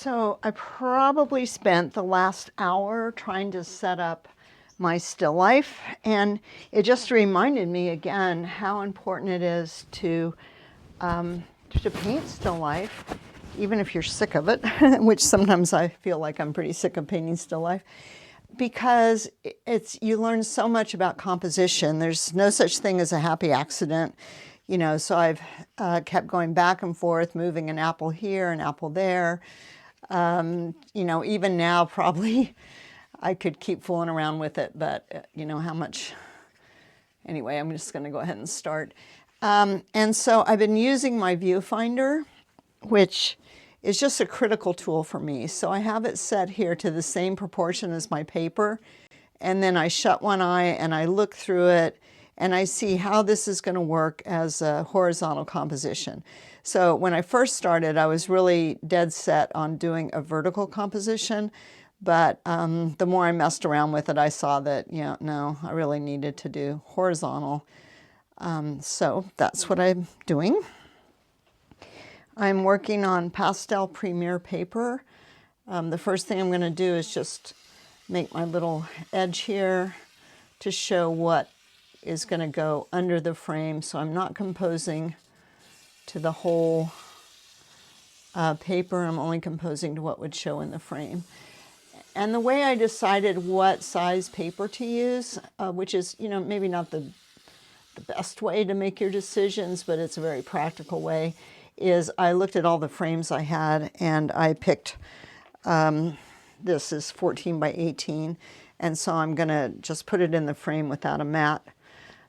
So I probably spent the last hour trying to set up my still life, and it just reminded me again how important it is to paint still life, even if you're sick of it, which sometimes I feel like I'm pretty sick of painting still life, because you learn so much about composition. There's no such thing as a happy accident. You know, so I've kept going back and forth, moving an apple here, an apple there. You know, even now, probably I could keep fooling around with it, but you know how much. Anyway, I'm just going to go ahead and start. And so I've been using my viewfinder, which is just a critical tool for me. So I have it set here to the same proportion as my paper. And then I shut one eye and I look through it and I see how this is going to work as a horizontal composition. So when I first started, I was really dead set on doing a vertical composition. But the more I messed around with it, I saw that, you know, no, I really needed to do horizontal. So that's what I'm doing. I'm working on Pastel Premier paper. The first thing I'm going to do is just make my little edge here to show what is going to go under the frame. So I'm not composing to the whole paper. I'm only composing to what would show in the frame. And the way I decided what size paper to use, which is, you know, maybe not the best way to make your decisions, but it's a very practical way, is I looked at all the frames I had and I picked, this is 14 by 18, and so I'm going to just put it in the frame without a mat.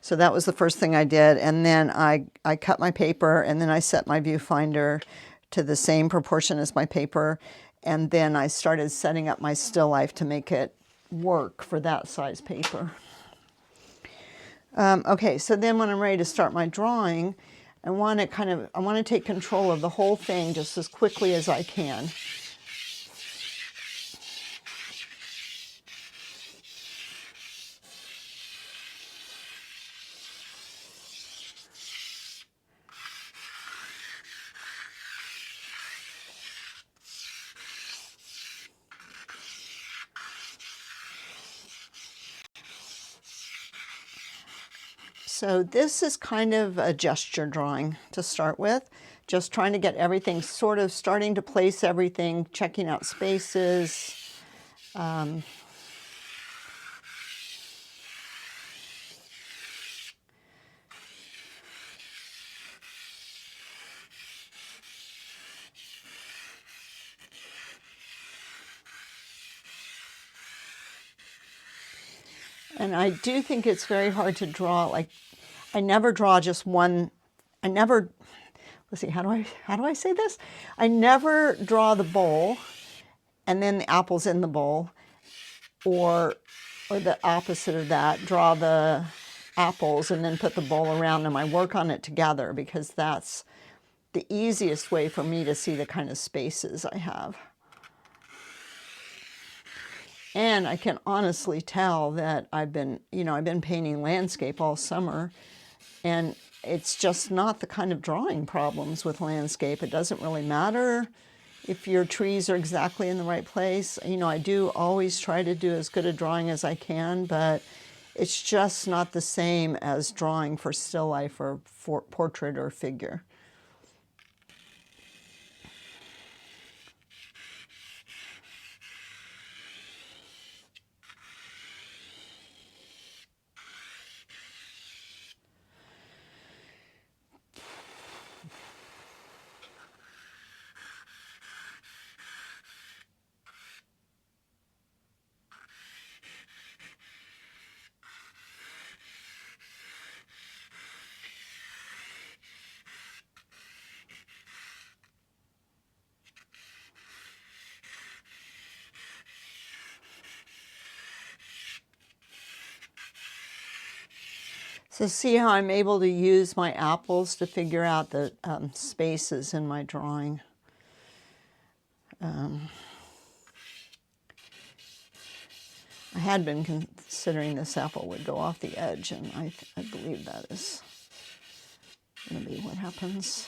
So that was the first thing I did, and then I cut my paper, and then I set my viewfinder to the same proportion as my paper, and then I started setting up my still life to make it work for that size paper. Okay, so then when I'm ready to start my drawing, I want to take control of the whole thing just as quickly as I can. So this is kind of a gesture drawing to start with, just trying to get everything sort of starting to place everything, checking out spaces. And I do think it's very hard to draw, like, I never draw just one, let's see, how do I say this? I never draw the bowl and then the apples in the bowl, or the opposite of that, draw the apples and then put the bowl around them. I work on it together because that's the easiest way for me to see the kind of spaces I have. And I can honestly tell that I've been painting landscape all summer, and it's just not the kind of drawing problems with landscape. It doesn't really matter if your trees are exactly in the right place. You know, I do always try to do as good a drawing as I can, but it's just not the same as drawing for still life or for portrait or figure. So see how I'm able to use my apples to figure out the spaces in my drawing. I had been considering this apple would go off the edge, and I believe that is going to be what happens.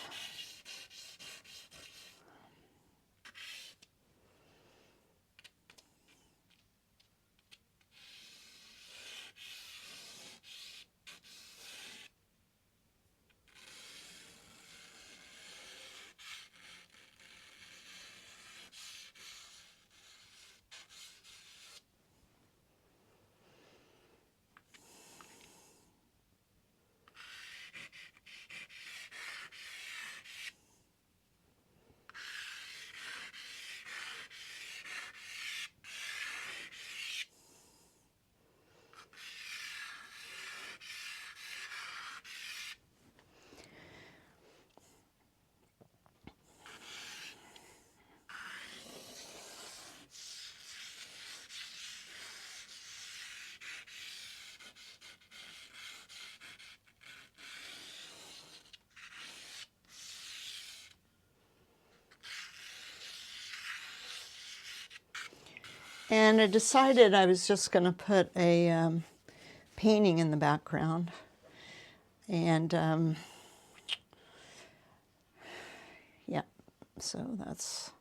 And I decided I was just going to put a painting in the background. And yeah, so that's,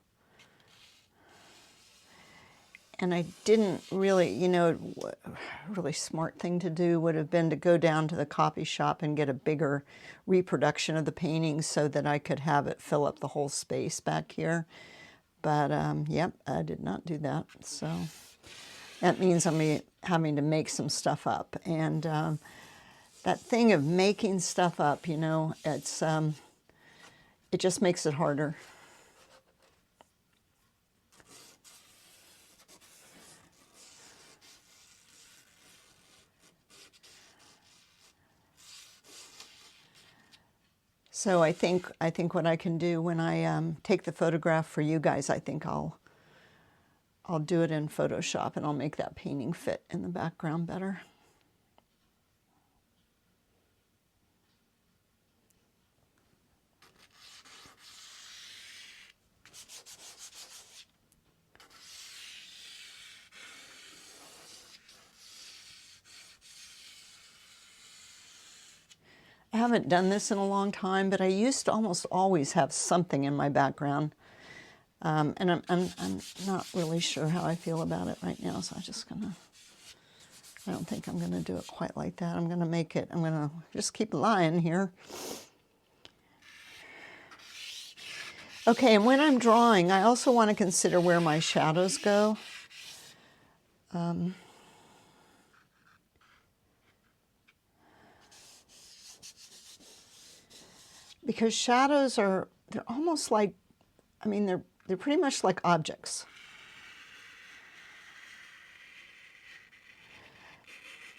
and I didn't really, you know, a really smart thing to do would have been to go down to the copy shop and get a bigger reproduction of the painting so that I could have it fill up the whole space back here. But yep, I did not do that. So that means I'm having to make some stuff up. And that thing of making stuff up, you know, it's it just makes it harder. So I think what I can do when I take the photograph for you guys, I think I'll do it in Photoshop and I'll make that painting fit in the background better. I haven't done this in a long time, but I used to almost always have something in my background. And I'm not really sure how I feel about it right now, so I don't think I'm gonna do it quite like that. I'm gonna just keep lying here. Okay, and when I'm drawing, I also want to consider where my shadows go. Because shadows they're almost like, I mean, they're pretty much like objects.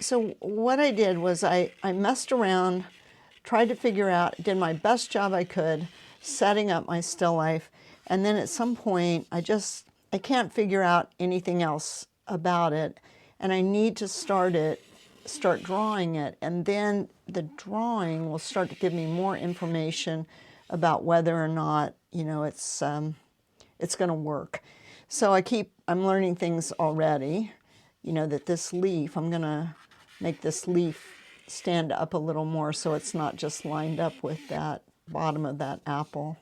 So what I did was I messed around, tried to figure out, did my best job I could setting up my still life, and then at some point I can't figure out anything else about it, and I need to start drawing it, and then the drawing will start to give me more information about whether or not, you know, it's going to work. So I'm learning things already, you know, that this leaf, I'm going to make this leaf stand up a little more so it's not just lined up with that bottom of that apple.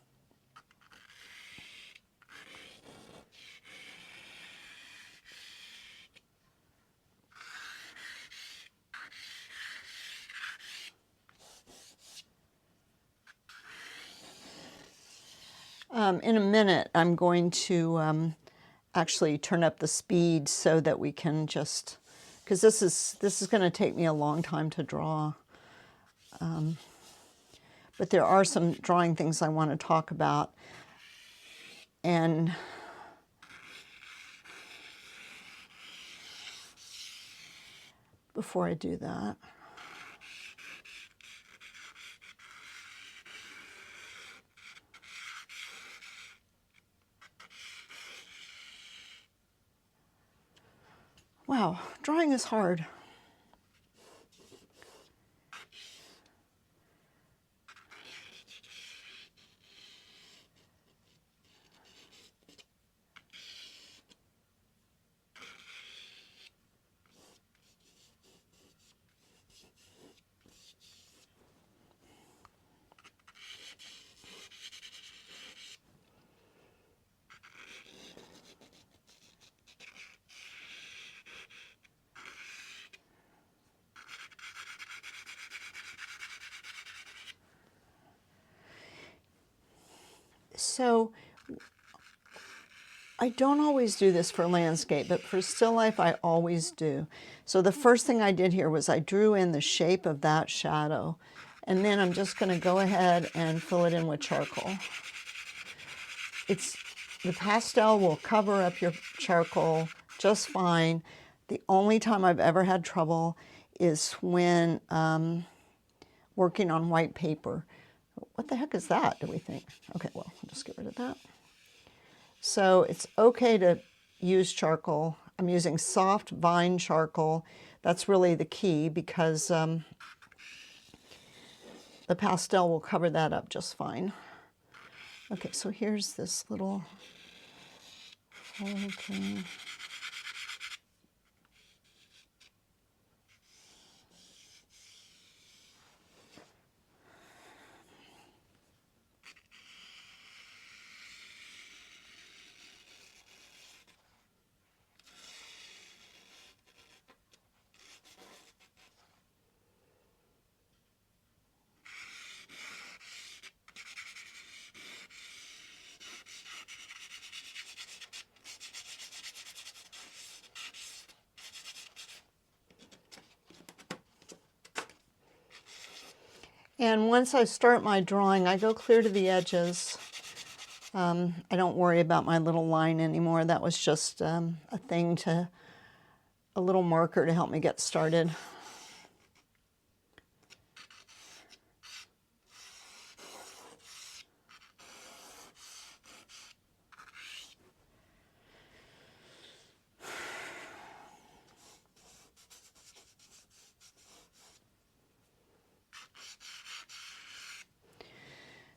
In a minute, I'm going to actually turn up the speed so that we can just, because this is going to take me a long time to draw. But there are some drawing things I want to talk about. And before I do that, wow, drawing is hard. So I don't always do this for landscape, but for still life, I always do. So the first thing I did here was I drew in the shape of that shadow, and then I'm just going to go ahead and fill it in with charcoal. The pastel will cover up your charcoal just fine. The only time I've ever had trouble is when working on white paper. What the heck is that, do we think? Okay, well, I'll just get rid of that. So it's okay to use charcoal. I'm using soft vine charcoal. That's really the key because the pastel will cover that up just fine. Okay, so here's this little thing. And once I start my drawing, I go clear to the edges. I don't worry about my little line anymore. That was just a little marker to help me get started.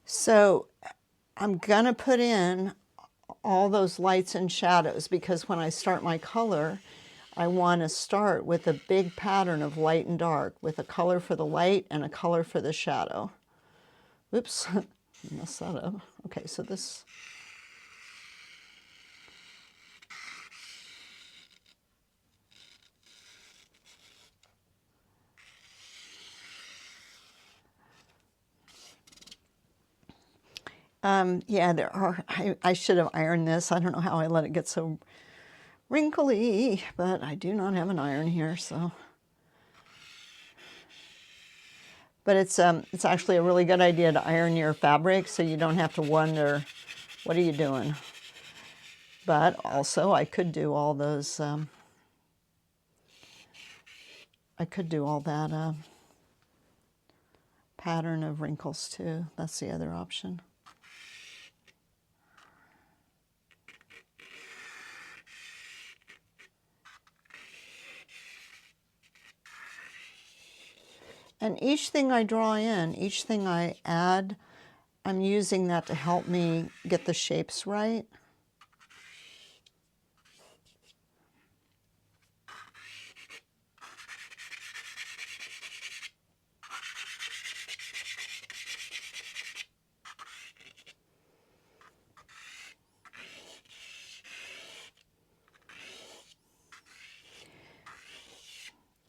So I'm gonna put in all those lights and shadows because when I start my color, I want to start with a big pattern of light and dark with a color for the light and a color for the shadow. Oops, messed that up. Okay, so this. Yeah, there are, I should have ironed this. I don't know how I let it get so wrinkly, but I do not have an iron here, so. But it's actually a really good idea to iron your fabric so you don't have to wonder, what are you doing? But also I could do all those, I could do all that pattern of wrinkles too. That's the other option. And each thing I draw in, each thing I add, I'm using that to help me get the shapes right.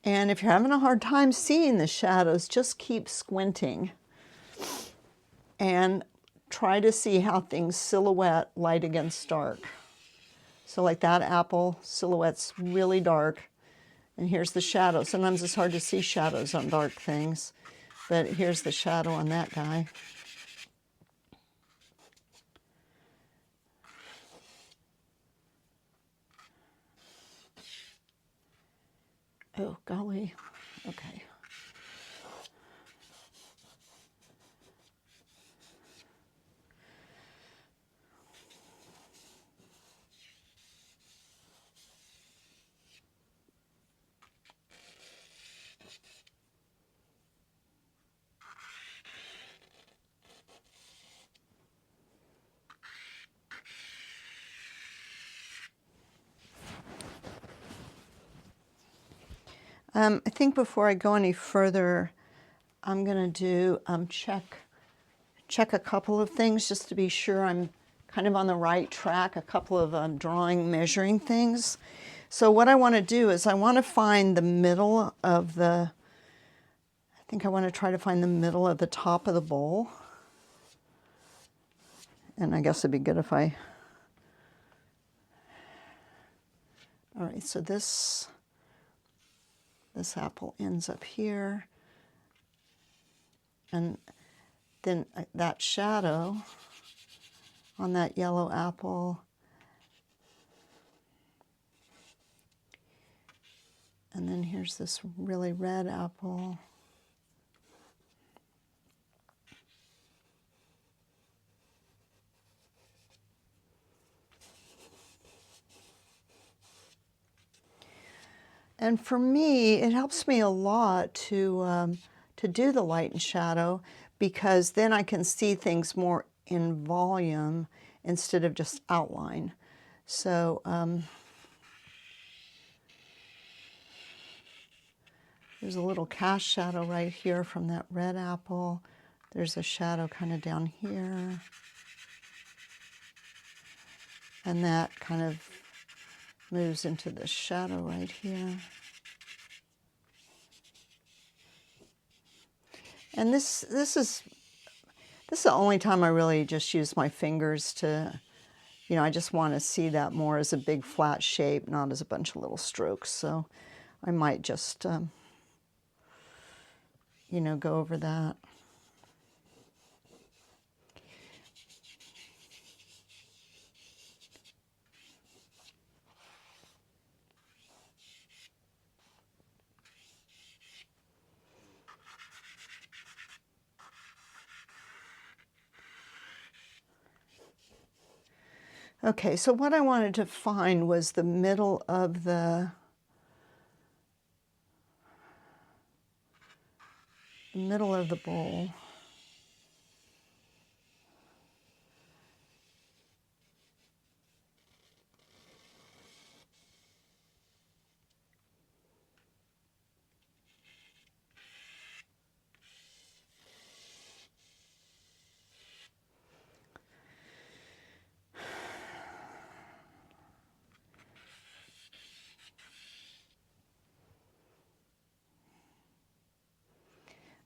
And if you're having a hard time seeing the shadows, just keep squinting and try to see how things silhouette light against dark. So like that apple silhouette's really dark, and here's the shadow. Sometimes it's hard to see shadows on dark things, but here's the shadow on that guy. Oh, golly. Okay. I think before I go any further, I'm going to do check a couple of things just to be sure I'm kind of on the right track, a couple of drawing, measuring things. So what I want to do is I want to find the middle of I think I want to try to find the middle of the top of the bowl. And I guess it'd be good if all right, so this apple ends up here. And then that shadow on that yellow apple. And then here's this really red apple. And for me, it helps me a lot to do the light and shadow, because then I can see things more in volume instead of just outline. So there's a little cast shadow right here from that red apple. There's a shadow kind of down here. And that kind of moves into the shadow right here. And this is the only time I really just use my fingers to, you know, I just want to see that more as a big flat shape, not as a bunch of little strokes. So I might just, you know, go over that. Okay, so what I wanted to find was the middle of the bowl.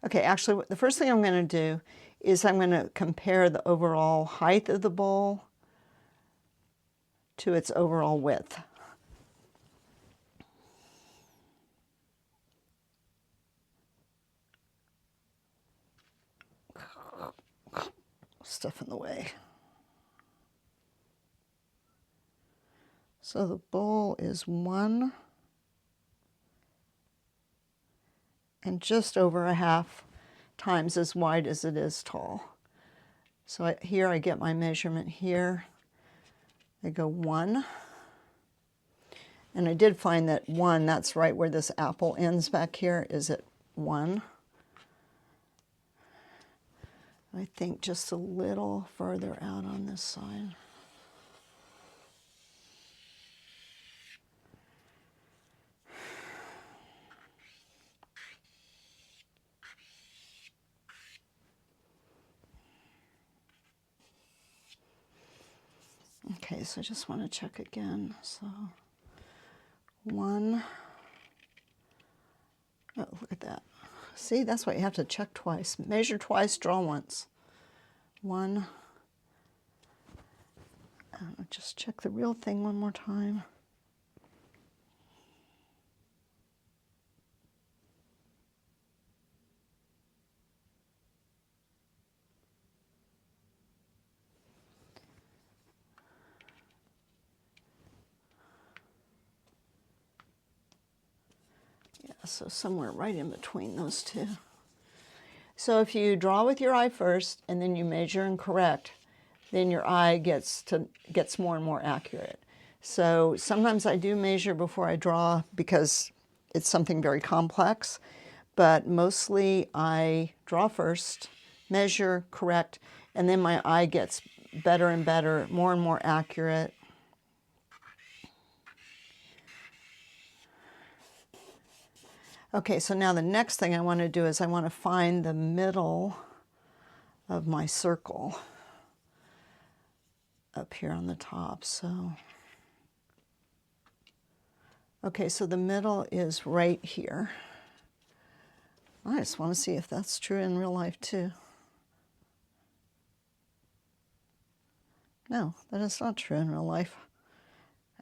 Okay, actually, the first thing I'm going to do is I'm going to compare the overall height of the bowl to its overall width. Stuff in the way. So the bowl is 1 and just over a half times as wide as it is tall. So here I get my measurement here. I go 1. And I did find that 1, that's right where this apple ends back here, is at 1. I think just a little further out on this side. Okay, so I just want to check again. So 1. Oh, look at that. See, that's why you have to check twice. Measure twice, draw once. 1. Just check the real thing one more time. Yeah, so somewhere right in between those two. So if you draw with your eye first and then you measure and correct, then your eye gets more and more accurate. So sometimes I do measure before I draw because it's something very complex, but mostly I draw first, measure, correct, and then my eye gets better and better, more and more accurate. Okay, so now the next thing I want to do is I want to find the middle of my circle up here on the top. So, okay, so the middle is right here. I just want to see if that's true in real life too. No, that is not true in real life.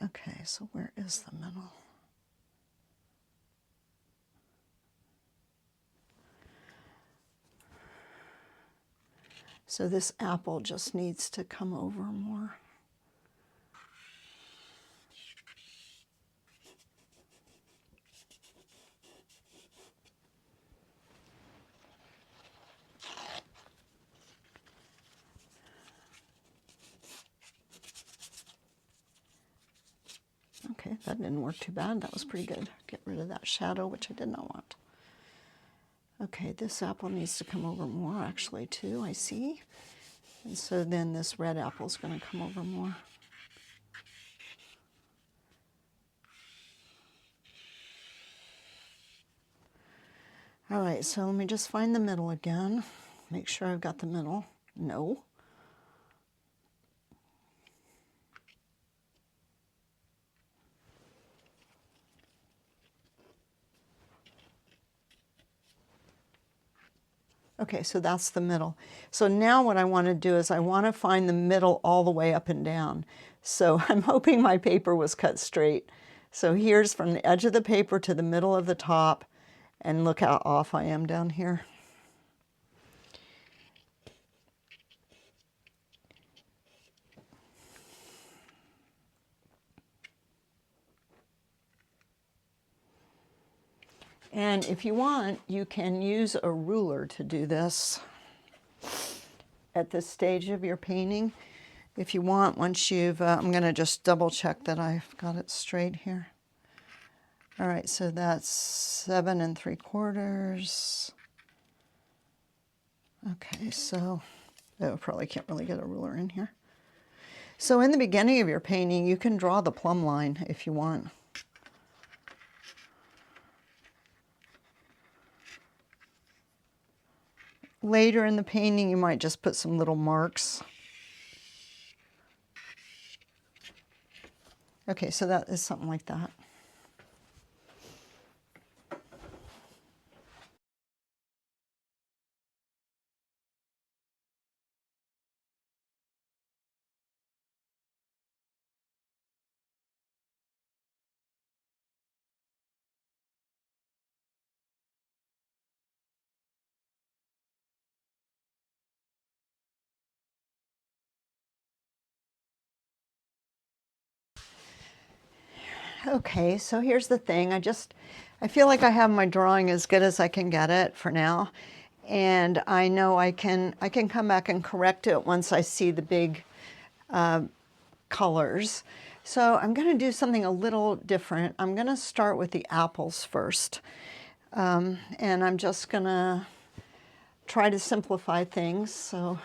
Okay, so where is the middle? So this apple just needs to come over more. Okay, that didn't work too bad. That was pretty good. Get rid of that shadow, which I did not want. Okay, this apple needs to come over more actually too, I see. And so then this red apple is going to come over more. All right, so let me just find the middle again. Make sure I've got the middle. No. Okay, so that's the middle. So now what I want to do is I want to find the middle all the way up and down. So I'm hoping my paper was cut straight. So here's from the edge of the paper to the middle of the top, and look how off I am down here. And if you want, you can use a ruler to do this at this stage of your painting. If you want, once you've, I'm going to just double check that I've got it straight here. All right, so that's 7 3/4. Okay, so, oh, probably can't really get a ruler in here. So in the beginning of your painting, you can draw the plumb line if you want. Later in the painting, you might just put some little marks. Okay, so that is something like that. Okay, so here's the thing. I feel like I have my drawing as good as I can get it for now. And I know I can come back and correct it once I see the big colors. So I'm going to do something a little different. I'm going to start with the apples first. And I'm just going to try to simplify things. So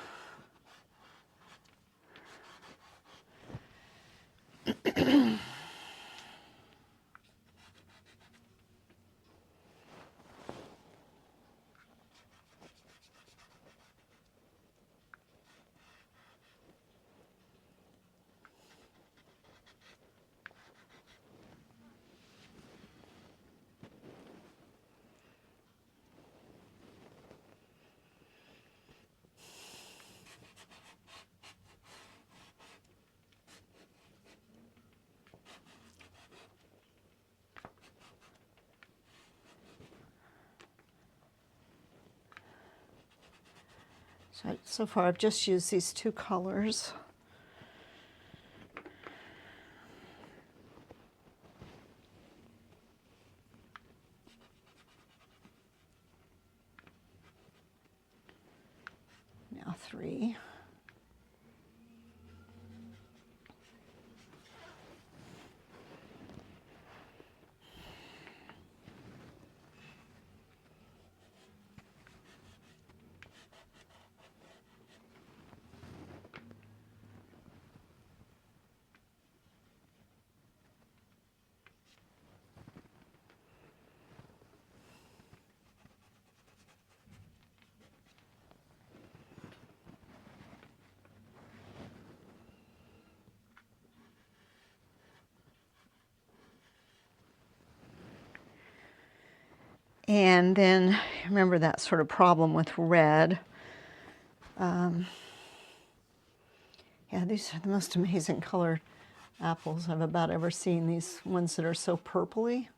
so far I've just used these two colors. Now 3. And then remember that sort of problem with red. Yeah, these are the most amazing colored apples I've about ever seen, these ones that are so purpley.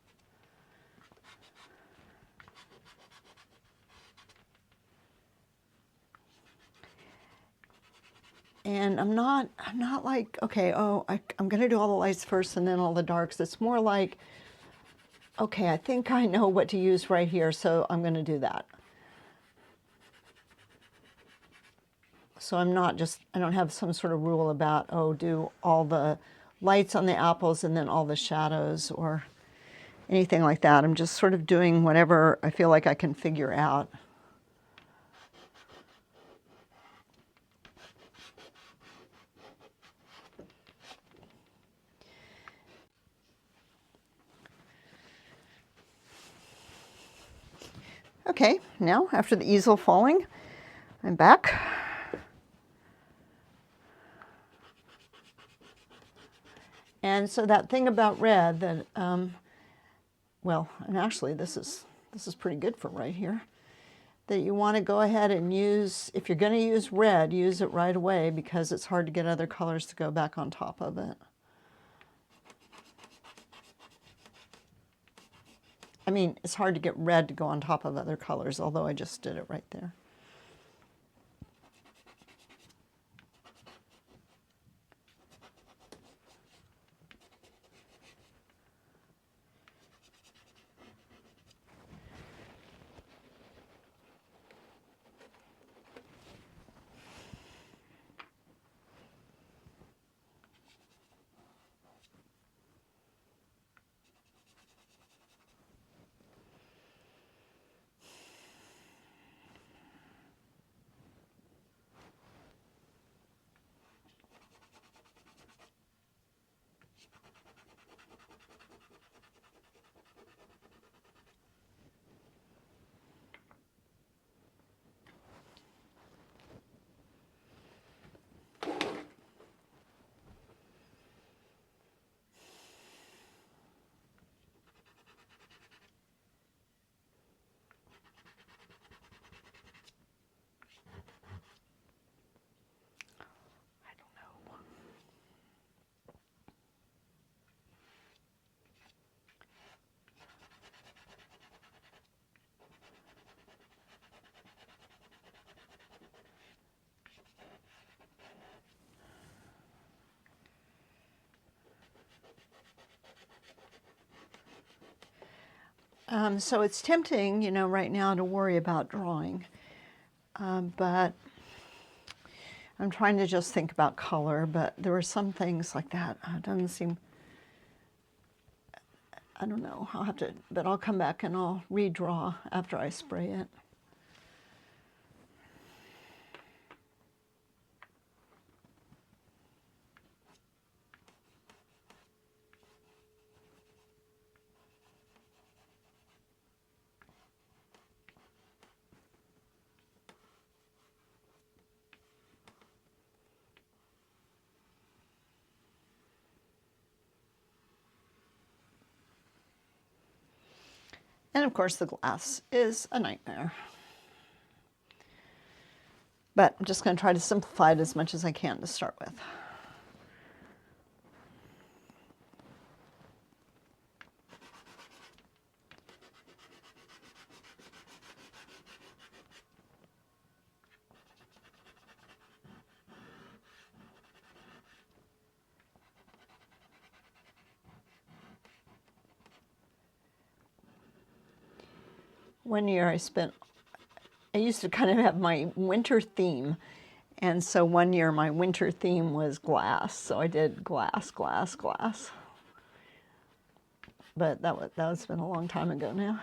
And I'm not like, okay, oh, I'm going to do all the lights first and then all the darks. It's more like, okay, I think I know what to use right here, so I'm going to do that. So I don't have some sort of rule about, oh, do all the lights on the apples and then all the shadows or anything like that. I'm just sort of doing whatever I feel like I can figure out. Okay, now after the easel falling, I'm back. And so that thing about red that, well, and actually this is pretty good for right here, that you want to go ahead and use, if you're going to use red, use it right away because it's hard to get other colors to go back on top of it. I mean, it's hard to get red to go on top of other colors, although I just did it right there. So it's tempting, you know, right now to worry about drawing, but I'm trying to just think about color, but there were some things like that. It doesn't seem, I don't know, I'll have to, but I'll come back and I'll redraw after I spray it. And of course the glass is a nightmare. But I'm just going to try to simplify it as much as I can to start with. One year I used to kind of have my winter theme. And so one year my winter theme was glass. So I did glass, glass, glass. But that's been a long time ago now.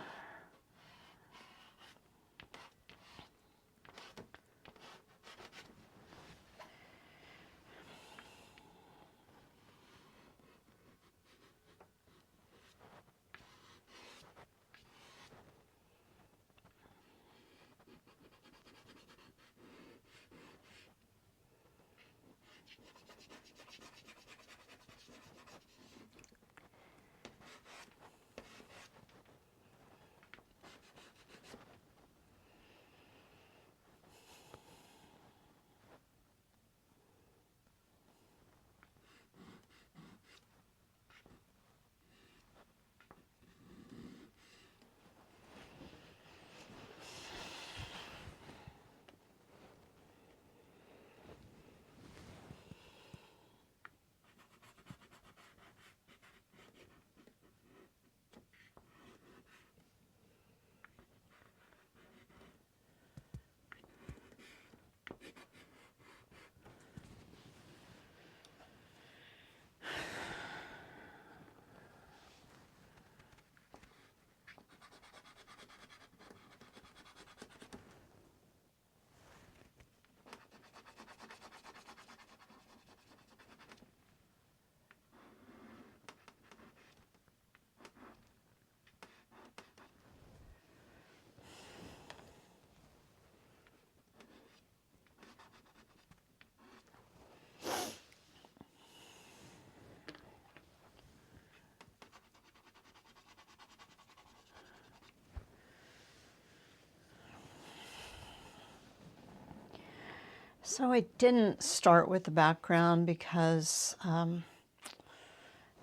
So I didn't start with the background because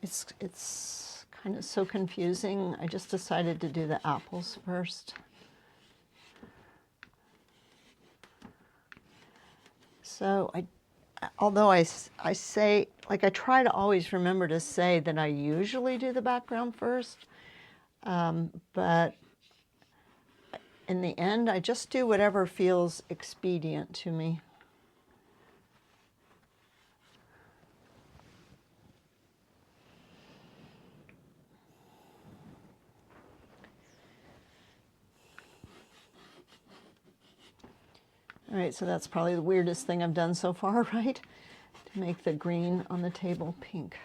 it's kind of so confusing. I just decided to do the apples first. So although I say, like I try to always remember to say that I usually do the background first, but in the end I just do whatever feels expedient to me. All right, so that's probably the weirdest thing I've done so far, right? To make the green on the table pink.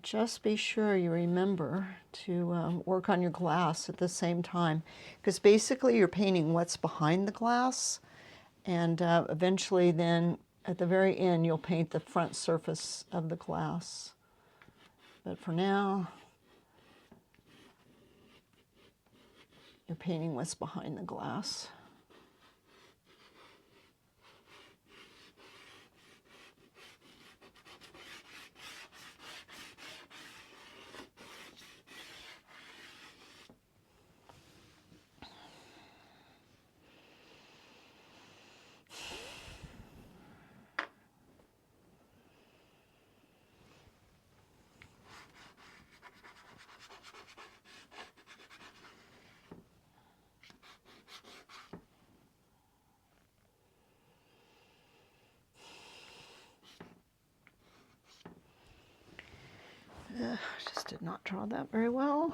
Just be sure you remember to work on your glass at the same time, because basically you're painting what's behind the glass, and eventually then at the very end you'll paint the front surface of the glass. But for now, you're painting what's behind the glass. Just did not draw that very well.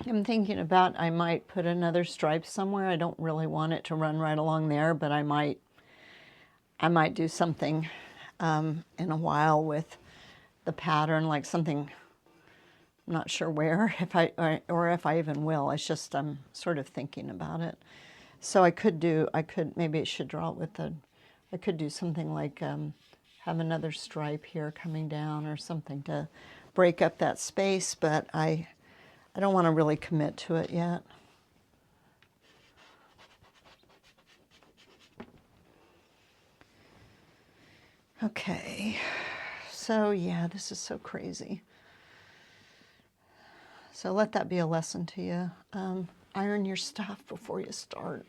I'm thinking about I might put another stripe somewhere. I don't really want it to run right along there, but I might do something in a while with the pattern, like something. I'm not sure where, or if I even will. It's just I'm sort of thinking about it. So maybe I should draw it with I could do something like have another stripe here coming down or something to break up that space, but I don't want to really commit to it yet. Okay, so yeah, this is so crazy. So let that be a lesson to you. Iron your stuff before you start.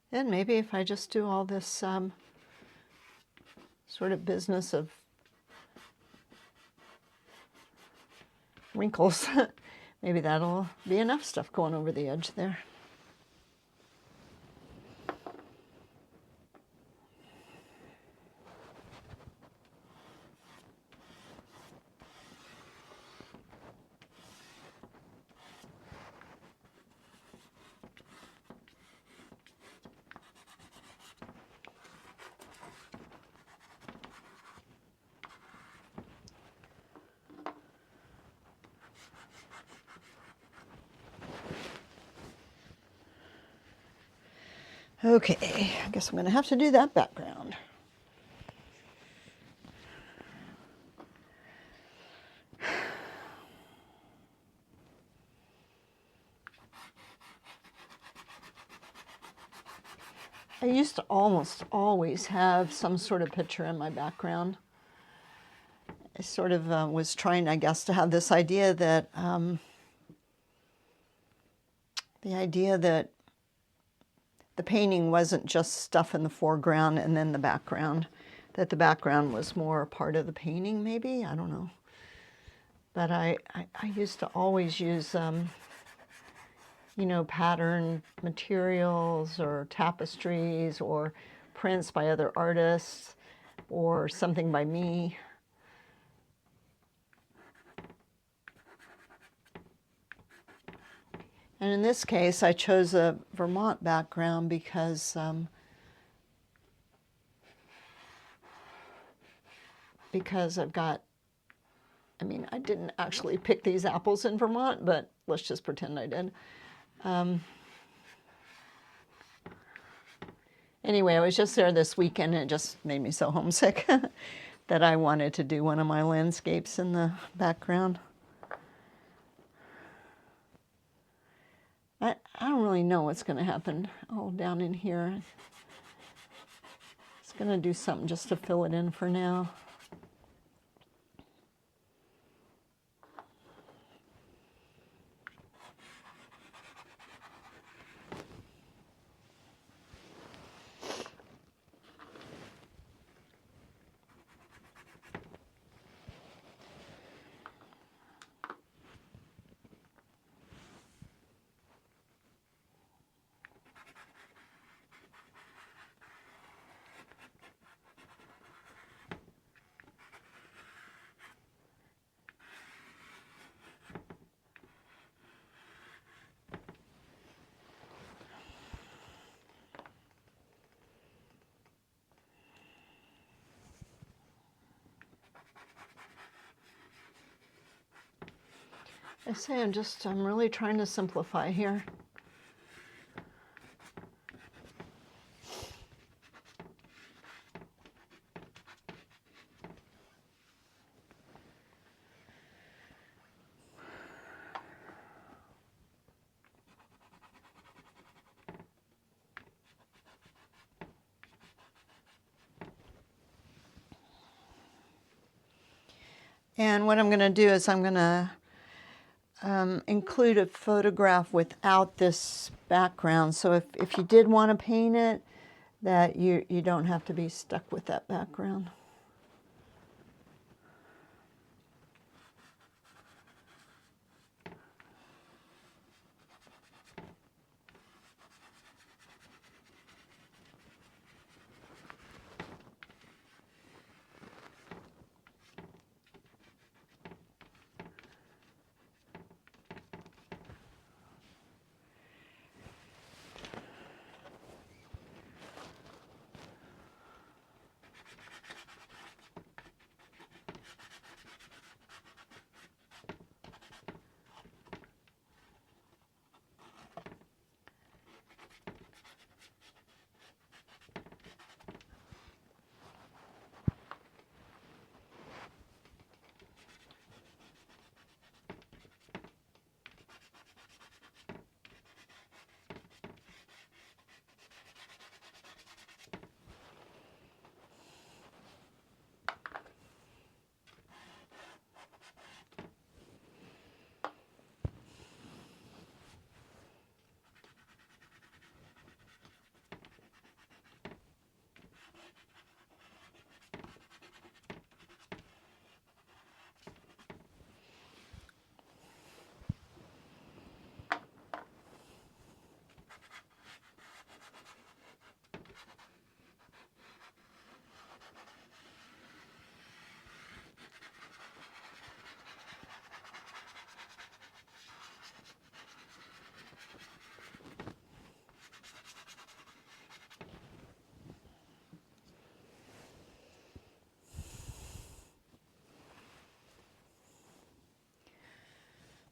And maybe if I just do all this sort of business of wrinkles, maybe that'll be enough stuff going over the edge there. Okay, I guess I'm going to have to do that background. I used to almost always have some sort of picture in my background. I sort of was trying, I guess, to have this idea that the painting wasn't just stuff in the foreground and then the background, that the background was more a part of the painting, maybe, I don't know. But I used to always use, you know, pattern materials or tapestries or prints by other artists or something by me. And in this case, I chose a Vermont background because I've got, I mean, I didn't actually pick these apples in Vermont, but let's just pretend I did. Anyway, I was just there this weekend and it just made me so homesick that I wanted to do one of my landscapes in the background. really know what's going to happen. Oh, down in here. It's going to do something just to fill it in for now. I say I'm really trying to simplify here. And what I'm going to do is I'm going to include a photograph without this background. So if you did want to paint it, that you don't have to be stuck with that background.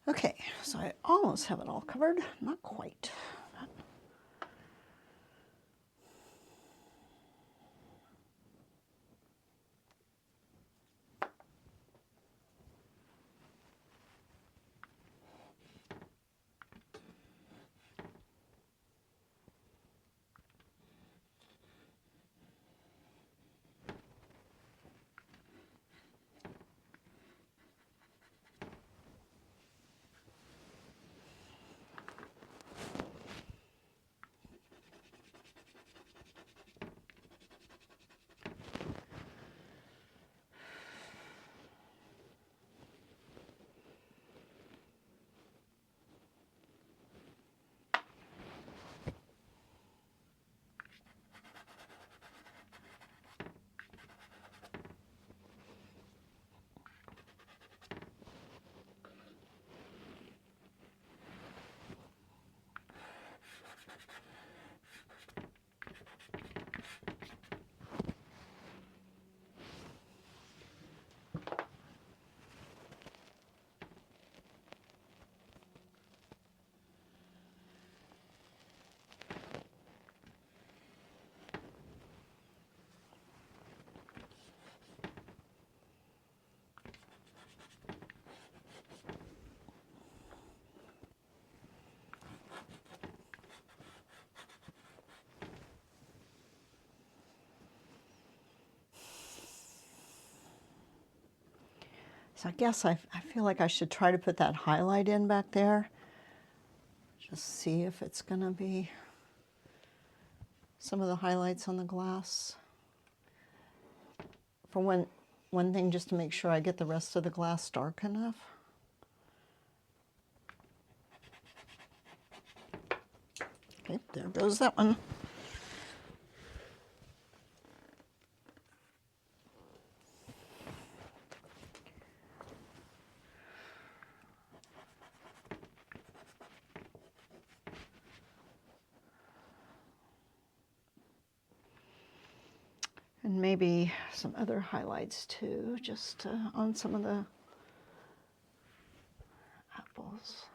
Okay, so I almost have it all covered, not quite. So I guess I feel like I should try to put that highlight in back there. Just see if it's gonna be some of the highlights on the glass. For one thing, just to make sure I get the rest of the glass dark enough. Okay, there goes that one. And maybe some other highlights too, just on some of the apples.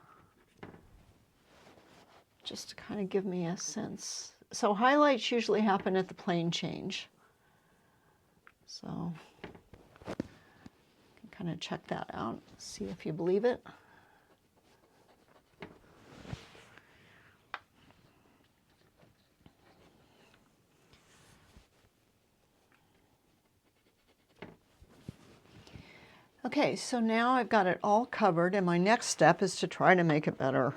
Just to kind of give me a sense. So highlights usually happen at the plane change. So you can kind of check that out, see if you believe it. Okay, so now I've got it all covered, and my next step is to try to make it better.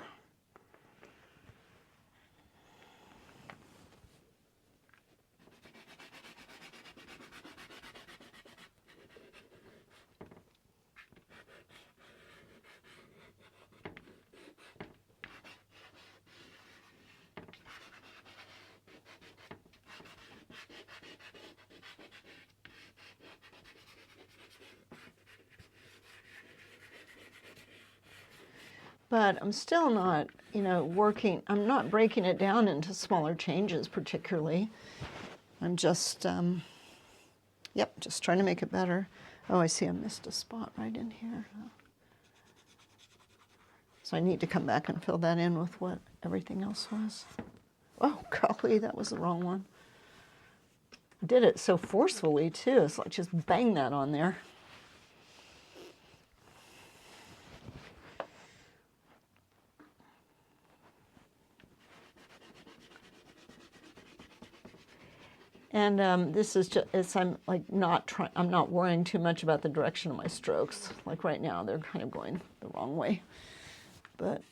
But I'm still not, you know, I'm not breaking it down into smaller changes particularly. I'm just, yep, just trying to make it better. Oh, I see I missed a spot right in here. So I need to come back and fill that in with what everything else was. Oh, golly, that was the wrong one. I did it so forcefully too. It's like just bang that on there. And this is just, I'm not worrying too much about the direction of my strokes. Like right now, they're kind of going the wrong way. But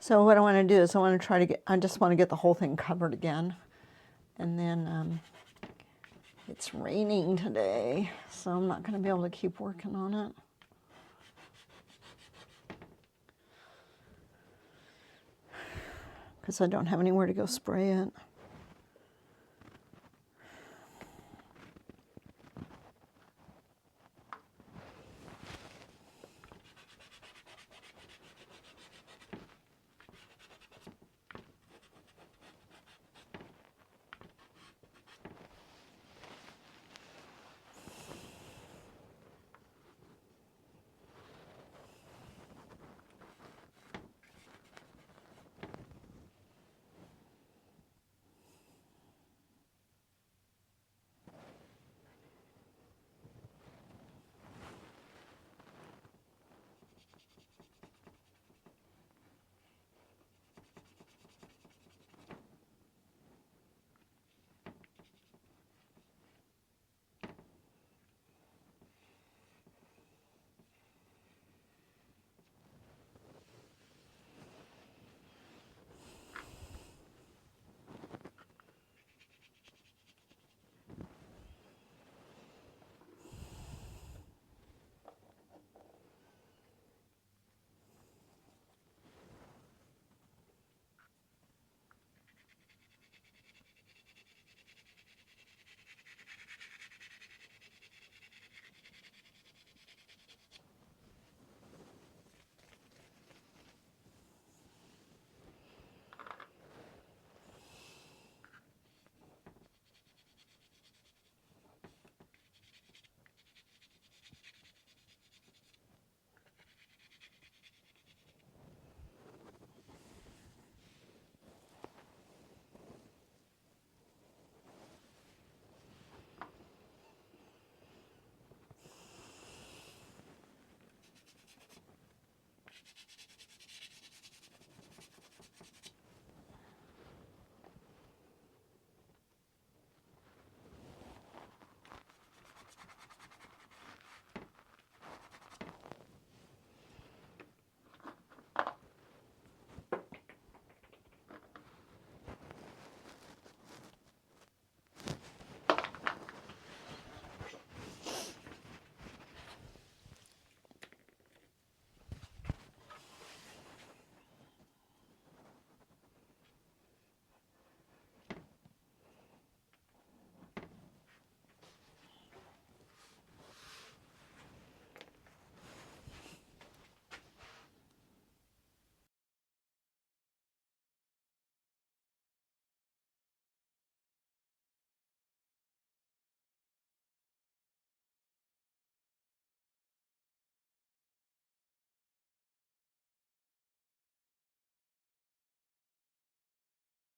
So what I want to do is I just want to get the whole thing covered again. And then it's raining today, so I'm not going to be able to keep working on it. Because I don't have anywhere to go spray it.